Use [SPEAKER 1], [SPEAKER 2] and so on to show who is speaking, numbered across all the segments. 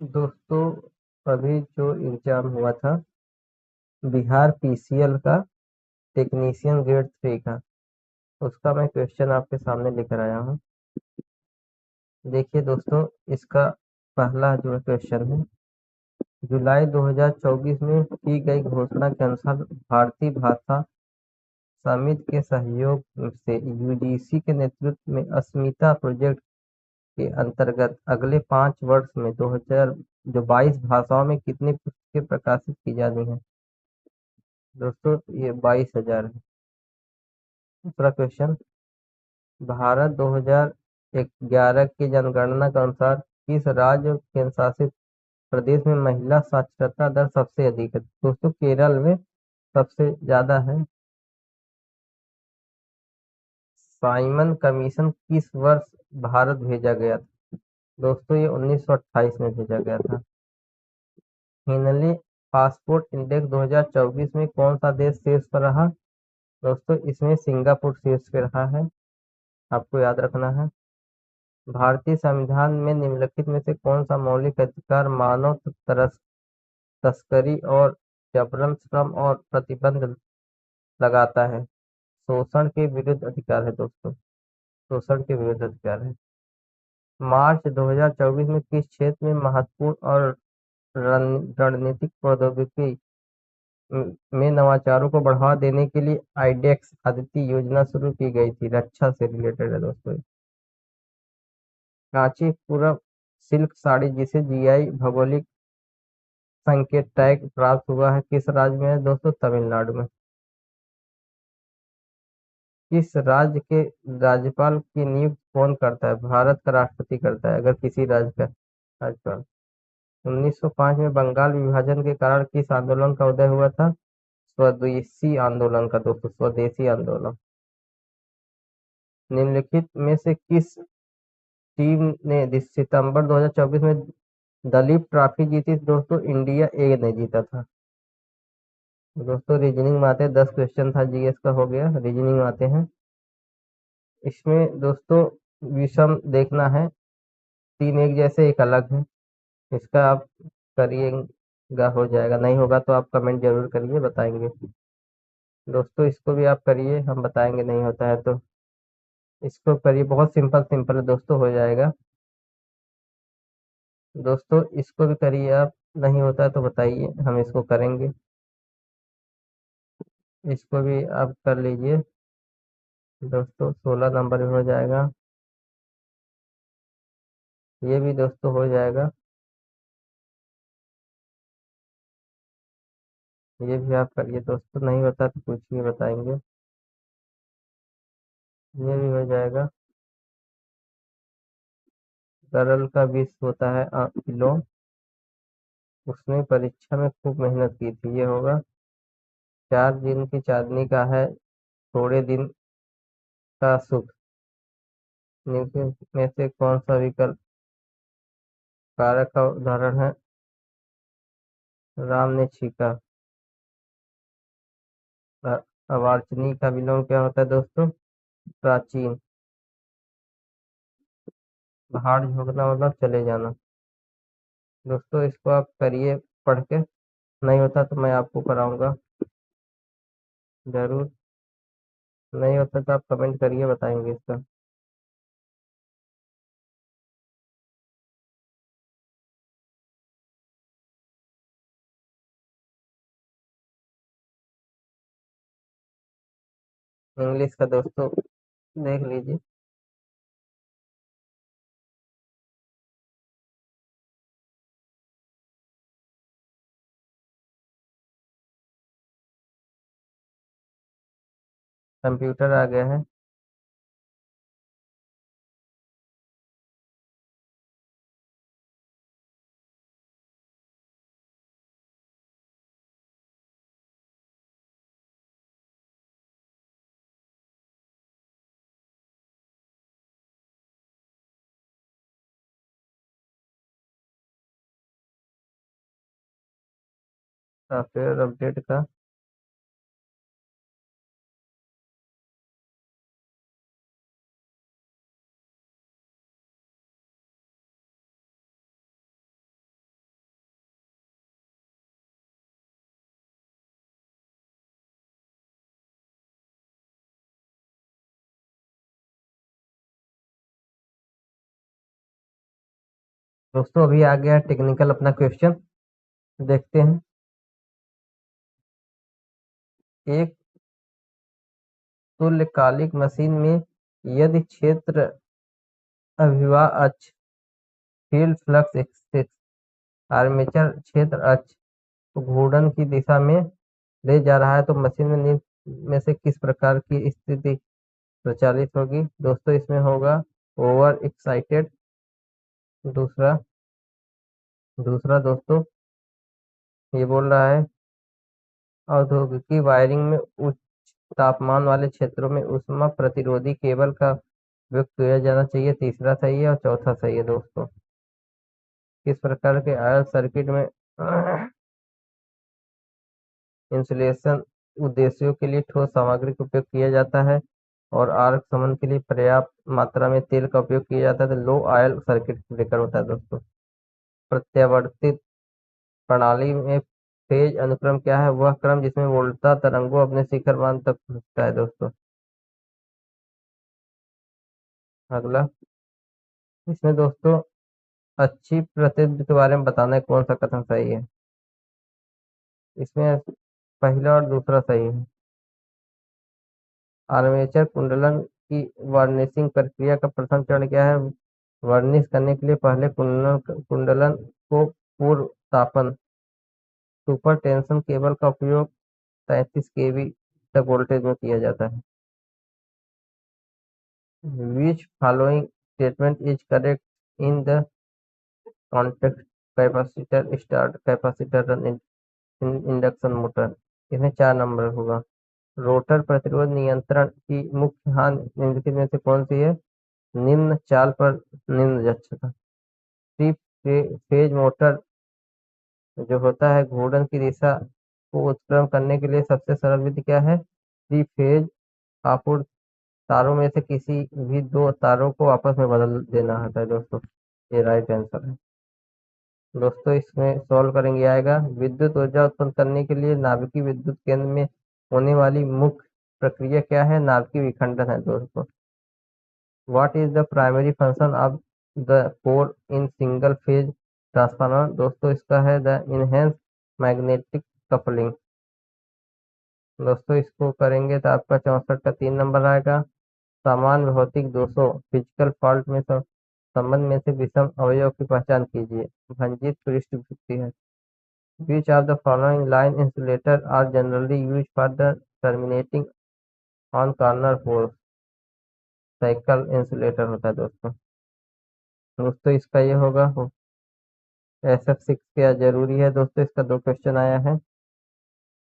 [SPEAKER 1] दोस्तों, अभी जो एग्जाम हुआ था बिहार पीसीएल का टेक्नीशियन ग्रेड 3 का, उसका मैं क्वेश्चन आपके सामने लेकर आया हूँ। देखिए दोस्तों, इसका पहला जो क्वेश्चन है, जुलाई 2024 में की गई घोषणा के अनुसार भारतीय भाषा समिति के सहयोग से यूजीसी के नेतृत्व में अस्मिता प्रोजेक्ट के अंतर्गत अगले 5 वर्ष में 22 भाषाओं में कितनी पुस्तकें प्रकाशित की जानी है। दोस्तों, ये 22,000 है। दूसरा क्वेश्चन, भारत 2011 की जनगणना के अनुसार किस राज्य और केंद्र शासित प्रदेश में महिला साक्षरता दर सबसे अधिक है। दोस्तों, केरल में सबसे ज्यादा है। साइमन कमीशन किस वर्ष भारत भेजा गया था। दोस्तों, ये 1928 में भेजा गया था। हिनले पासपोर्ट इंडेक्स 2024 में कौन सा देश शीर्ष पर रहा। दोस्तों, इसमें सिंगापुर शीर्ष पे रहा है, आपको याद रखना है। भारतीय संविधान में निम्नलिखित में से कौन सा मौलिक अधिकार मानव तस्करी और जबरन श्रम और प्रतिबंध लगाता है। शोषण के विरुद्ध अधिकार है। दोस्तों, शोषण के विरुद्ध अधिकार है। मार्च 2024 में किस क्षेत्र में महत्वपूर्ण और रणनीतिक प्रौद्योगिकी में नवाचारों को बढ़ावा देने के लिए आईडेक्स आदित्य योजना शुरू की गई थी। रक्षा से रिलेटेड है दोस्तों। कांचीपुरम सिल्क साड़ी जिसे जीआई भौगोलिक संकेत टैग प्राप्त हुआ है, किस राज्य में है। दोस्तों, तमिलनाडु में। किस राज्य के राज्यपाल की नियुक्ति कौन करता है। भारत का राष्ट्रपति करता है, अगर किसी राज्य का राज्यपाल। 1905 में बंगाल विभाजन के कारण किस आंदोलन का उदय हुआ था। स्वदेशी आंदोलन का। दोस्तों, स्वदेशी आंदोलन। निम्नलिखित में से किस टीम ने सितंबर 2024 में दलीप ट्रॉफी जीती। दोस्तों, इंडिया ए ने जीता था। दोस्तों, रीजनिंग में आते हैं। 10 क्वेश्चन था, जीएस का हो गया। रीजनिंग में आते हैं। इसमें दोस्तों विषम देखना है, 3 एक जैसे एक अलग है। इसका आप करिएगा, हो जाएगा। नहीं होगा तो आप कमेंट जरूर करिए, बताएंगे। दोस्तों, इसको भी आप करिए, हम बताएंगे। नहीं होता है तो इसको करिए, बहुत सिंपल सिंपल है दोस्तों, हो जाएगा। दोस्तों, इसको भी करिए आप, नहीं होता है तो बताइए, हम इसको करेंगे। इसको भी आप कर लीजिए दोस्तों, 16 नंबर में हो जाएगा। ये भी दोस्तों हो जाएगा। ये भी आप करिए दोस्तों, नहीं होता तो पूछिए, बताएंगे। ये भी हो जाएगा। तरल का विष होता है किलो। उसने परीक्षा में खूब मेहनत की थी, ये होगा। 4 दिन की चांदनी का है थोड़े दिन का सुख। निम्न में से कौन सा विकल्प कारक का उदाहरण है। राम ने छीका। अवार्चनी का विलोम क्या होता है दोस्तों। प्राचीन। पहाड़ झुकना मतलब चले जाना। दोस्तों, इसको आप करिए पढ़ के, नहीं होता तो मैं आपको कराऊंगा जरूर। नहीं होता तो आप कमेंट करिए, बताएंगे इसका। इंग्लिश का दोस्तों देख लीजिए। कंप्यूटर आ गया है। सॉफ्टवेयर अपडेट का। दोस्तों अभी आ गया टेक्निकल अपना क्वेश्चन, देखते हैं। एक तुल्यकालिक मशीन में यदि क्षेत्र अभिवाह अक्ष, फील्ड फ्लक्स एक्सिस, आर्मेचर क्षेत्र अक्ष को घूर्णन की दिशा में ले जा रहा है तो मशीन में निम्न में से किस प्रकार की स्थिति प्रचालित होगी? दोस्तों इसमें होगा ओवर एक्साइटेड। दूसरा दूसरा दोस्तों ये बोल रहा है औद्योगिक वायरिंग में उच्च तापमान वाले क्षेत्रों में ऊष्मा प्रतिरोधी केबल का उपयोग किया जाना चाहिए। तीसरा सही है और चौथा सही है। दोस्तों किस प्रकार के आयत सर्किट में इंसुलेशन उद्देश्यों के लिए ठोस सामग्री का उपयोग किया जाता है और आर्क शमन के लिए पर्याप्त मात्रा में तेल का उपयोग किया जाता है? तो लो ऑयल सर्किट ब्रेकर होता है। दोस्तों प्रत्यावर्तित प्रणाली में फेज अनुक्रम क्या है? वह क्रम जिसमें वोल्टा तरंगों अपने शिखर मान तक पहुंचता है। दोस्तों अगला, इसमें दोस्तों अच्छी प्रतिनिधि के बारे में बताना है कौन सा कथन सही है। इसमें पहला और दूसरा सही है। आर्मेचर कुंडलन की वार्निशिंग प्रक्रिया का प्रथम चरण क्या है? वार्निश करने के लिए पहले कुंडलन को पूर्व तापन सुपर टेंशन केबल का उपयोग 33 केवी तक वोल्टेज में किया जाता है। Which following statement is correct in the context capacitor start capacitor run induction motor? इसमें 4 नंबर होगा। रोटर प्रतिरोध नियंत्रण की मुख्य हानि निम्नलिखित में से कौन सी है? निम्न चाल पर निम्न दक्षता। थ्री फेज मोटर जो होता है घूर्णन की दिशा को उत्क्रम करने के लिए सबसे सरल विधि क्या है? थ्री फेज आपूर्ति तारों में से किसी भी दो तारों को आपस में बदल देना होता है। दोस्तों ये राइट आंसर है। दोस्तों इसमें सॉल्व करेंगे आएगा विद्युत ऊर्जा उत्पन्न करने के लिए नाभिकीय विद्युत केंद्र में होने वाली मुख्य प्रक्रिया क्या है? नाभिकीय विखंडन है। दोस्तों what is the primary function of the core in single phase transformer? दोस्तों इसका है द इनहेंस मैग्नेटिक कपलिंग। दोस्तों इसको करेंगे तो आपका 64 का 3 नंबर आएगा। सामान्य भौतिक दोषों फिजिकल फॉल्ट में संबंध में से विषम अवयव की पहचान कीजिए। भंजित पृष्ठ विकृति है। Which of the following line insulators are generally used for the terminating on corner poles? Cycle insulator होता है। दोस्तों दोस्तों इसका ये होगा SF6 क्या जरूरी है? दोस्तों इसका 2 क्वेश्चन आया है।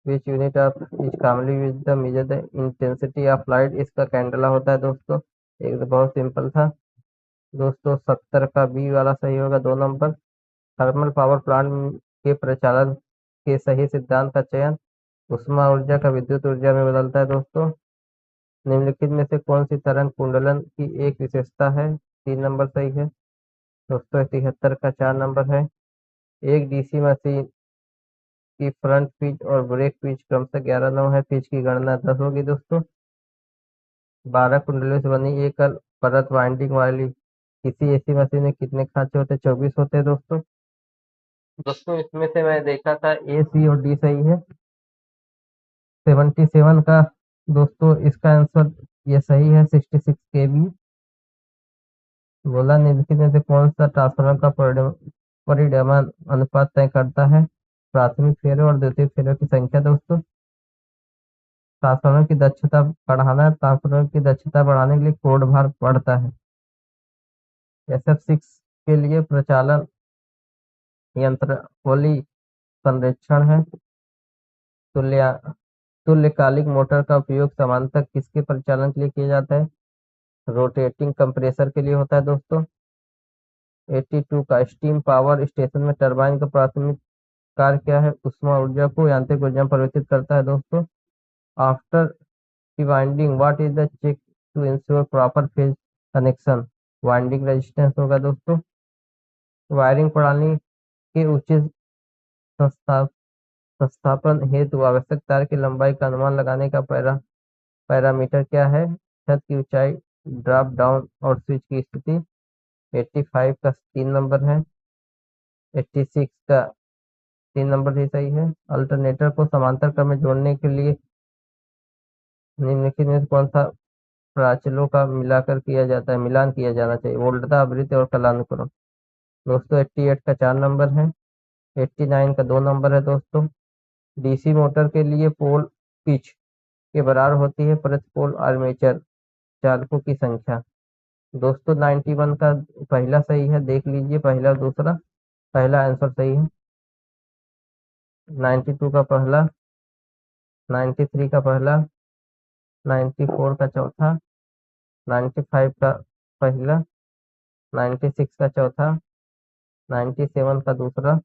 [SPEAKER 1] Which unit of is commonly use the measure the intensity of light? इसका कैंडला होता है। दोस्तों एक तो बहुत सिंपल था। दोस्तों 70 का बी वाला सही होगा, 2 नंबर। थर्मल पावर प्लांट के प्रचालन के सही सिद्धांत का चयन ऊष्मा ऊर्जा का विद्युत ऊर्जा में बदलता है। दोस्तों निम्नलिखित में से कौन सी तरंग कुंडलन की एक विशेषता है? 3 नंबर सही है। दोस्तों 73 का 4 नंबर है। एक डीसी मशीन की फ्रंट पिच और ब्रेक पिच क्रमशः 11 9 है। पिच की गणना 10 होगी। दोस्तों 12 कुंडलियों से बनी एक परत वाइंडिंग वाली किसी एसी मशीन में कितने खांचे होते हैं? 24 होते हैं। दोस्तों इसमें से मैं देखा था ए सी और डी सही है। 77 का दोस्तों इसका आंसर ये सही है। 66 केवी बोला निम्नलिखित में से कौन सा ट्रांसफार्मर का परिमाण अनुपात तय करता है? प्राथमिक फेरों और द्वितीयक फेरों की संख्या। दोस्तों ट्रांसफार्मर की दक्षता बढ़ाना, ट्रांसफार्मर की दक्षता बढ़ाने के लिए कोड भार बढ़ता है। SF6 के लिए प्रचालन यंत्र खोली संरक्षण है। तुल्य तुल्यकालिक मोटर का उपयोग समांतर किसके परिचालन के लिए किया जाता है? रोटेटिंग कंप्रेसर के लिए होता है। दोस्तों 82 का स्टीम पावर स्टेशन में टरबाइन का प्राथमिक कार्य क्या है? ऊष्मा ऊर्जा को यांत्रिक ऊर्जा में परिवर्तित करता है। दोस्तों after winding what is the check to ensure proper phase connection? Winding resistance होगा। दोस्तों वायरिंग प्रणाली के उचित संस्था संस्थापन हेतु आवश्यक तार की लंबाई का अनुमान लगाने का पैरामीटर क्या है? छत की ऊंचाई, ड्रॉप डाउन और स्विच की स्थिति। 85 का 3 नंबर है। 86 का 3 नंबर ही सही है। अल्टरनेटर को समांतर क्रम में जोड़ने के लिए निम्नलिखित में से कौन सा प्राचलों का मिलान किया जाना चाहिए? वोल्टता, आवृत्ति और कालानुक्रम। दोस्तों 88 का 4 नंबर है। 89 का 2 नंबर है दोस्तों। डीसी मोटर के लिए पोल पिच के बराबर होती है प्रति पोल आर्मेचर चालकों की संख्या। दोस्तों 91 का पहला सही है, देख लीजिए पहला और दूसरा। पहला आंसर सही है। 92 का पहला, 93 का पहला, 94 का चौथा, 95 का पहला, 96 का चौथा, 97 का दूसरा,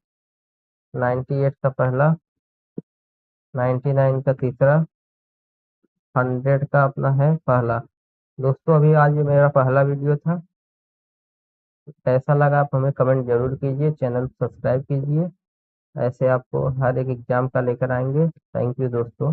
[SPEAKER 1] 98 का पहला, 99 का तीसरा, 100 का अपना है पहला। दोस्तों अभी आज ये मेरा पहला वीडियो था। कैसा लगा आप हमें कमेंट जरूर कीजिए, चैनल सब्सक्राइब कीजिए। ऐसे आपको हर एक एग्जाम का लेकर आएंगे। थैंक यू दोस्तों।